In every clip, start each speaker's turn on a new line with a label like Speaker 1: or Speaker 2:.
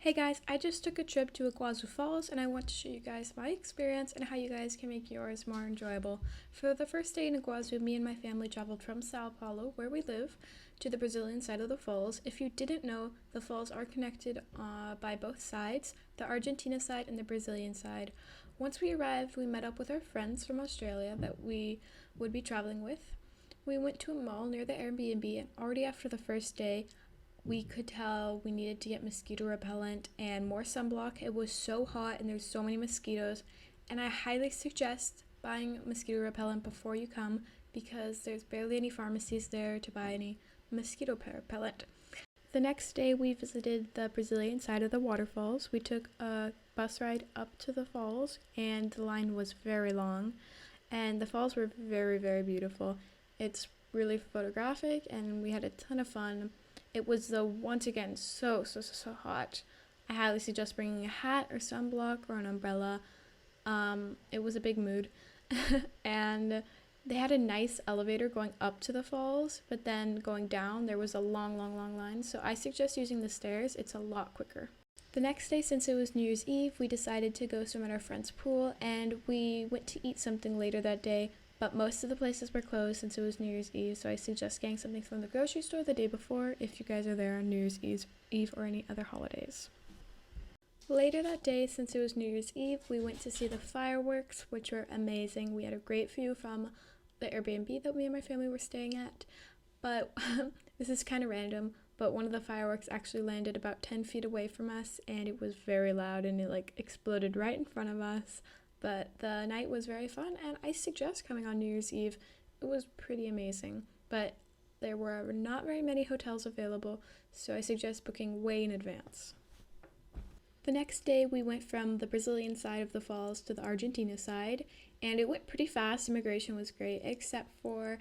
Speaker 1: Hey guys, I just took a trip to Iguazu Falls and I want to show you guys my experience and how you guys can make yours more enjoyable. For the first day in Iguazu, me and my family traveled from Sao Paulo, where we live, to the Brazilian side of the falls. If you didn't know, the falls are connected by both sides, the Argentina side and the Brazilian side. Once we arrived, we met up with our friends from Australia that we would be traveling with. We went to a mall near the Airbnb, and already after the first day, we could tell we needed to get mosquito repellent and more sunblock. It was so hot and there's so many mosquitoes, and I highly suggest buying mosquito repellent before you come because there's barely any pharmacies there to buy any mosquito repellent. The next day we visited the Brazilian side of the waterfalls. We took a bus ride up to the falls and the line was very long, and the falls were very, very beautiful. It's really photographic and we had a ton of fun. It was, though, once again, so hot. I highly suggest bringing a hat or sunblock or an umbrella. It was a big mood. And they had a nice elevator going up to the falls, but then going down, there was a long line. So I suggest using the stairs. It's a lot quicker. The next day, since it was New Year's Eve, we decided to go swim at our friend's pool, and we went to eat something later that day. But most of the places were closed since it was New Year's Eve, so I suggest getting something from the grocery store the day before if you guys are there on New Year's Eve or any other holidays. Later that day, since it was New Year's Eve, we went to see the fireworks, which were amazing. We had a great view from the Airbnb that me and my family were staying at, but this is kind of random, but one of the fireworks actually landed about 10 feet away from us, and it was very loud, and it exploded right in front of us. But the night was very fun, and I suggest coming on New Year's Eve. It was pretty amazing, but there were not very many hotels available, so I suggest booking way in advance. The next day, we went from the Brazilian side of the falls to the Argentina side, and it went pretty fast. Immigration was great, except for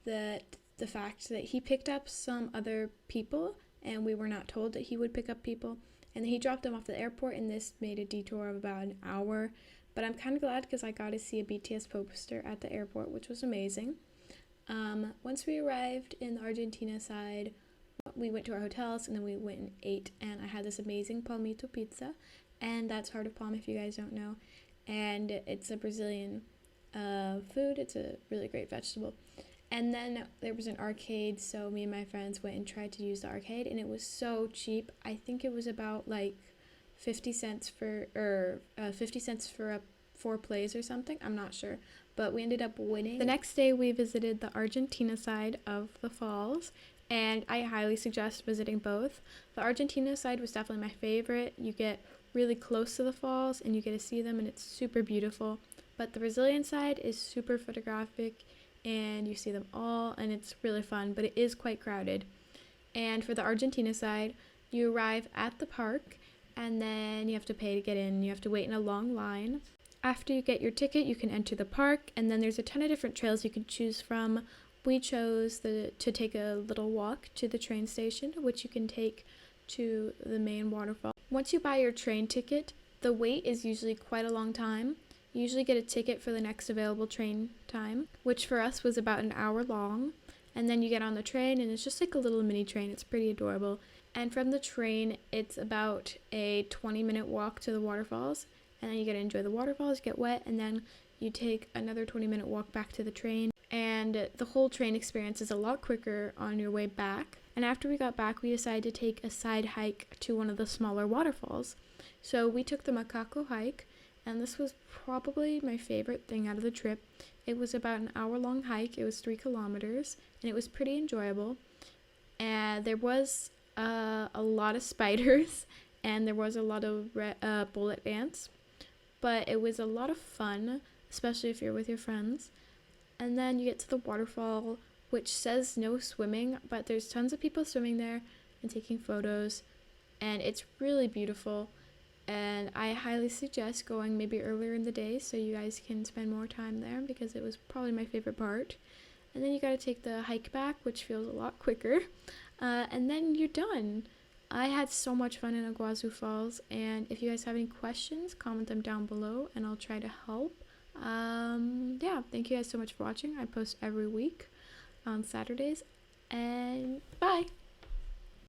Speaker 1: the fact that he picked up some other people, and we were not told that he would pick up people, and he dropped them off at the airport, and this made a detour of about an hour. But I'm kind of glad because I got to see a BTS poster at the airport, which was amazing. Once we arrived in the Argentina side, we went to our hotels and then we went and ate. And I had this amazing palmito pizza, and that's heart of palm if you guys don't know. And it's a Brazilian food. It's a really great vegetable. And then there was an arcade, so me and my friends went and tried to use the arcade, and it was so cheap. I think it was about 50 cents for 4 plays or something. I'm not sure, but we ended up winning. The next day we visited the Argentina side of the falls, and I highly suggest visiting both. The Argentina side was definitely my favorite. You get really close to the falls and you get to see them, and it's super beautiful. But the Brazilian side is super photographic and you see them all, and it's really fun, but it is quite crowded. And for the Argentina side, you arrive at the park and then you have to pay to get in. You have to wait in a long line. After you get your ticket, you can enter the park, and then there's a ton of different trails you can choose from. We chose to take a little walk to the train station, which you can take to the main waterfall. Once you buy your train ticket, the wait is usually quite a long time. You usually get a ticket for the next available train time, which for us was about an hour long. And then you get on the train, and it's just like a little mini train. It's pretty adorable. And from the train, it's about a 20-minute walk to the waterfalls. And then you get to enjoy the waterfalls, get wet, and then you take another 20-minute walk back to the train. And the whole train experience is a lot quicker on your way back. And after we got back, we decided to take a side hike to one of the smaller waterfalls. So we took the Macaco hike, and this was probably my favorite thing out of the trip. It was about an hour-long hike. It was 3 kilometers, and it was pretty enjoyable. And there was a lot of spiders, and there was a lot of bullet ants, but it was a lot of fun, especially if you're with your friends. And then you get to the waterfall, which says no swimming, but there's tons of people swimming there and taking photos, and it's really beautiful. And I highly suggest going maybe earlier in the day so you guys can spend more time there, because it was probably my favorite part. And then you gotta take the hike back, which feels a lot quicker. And then you're done. I had so much fun in Iguazu Falls, and if you guys have any questions, comment them down below and I'll try to help. Yeah, thank you guys so much for watching. I post every week on Saturdays, and bye!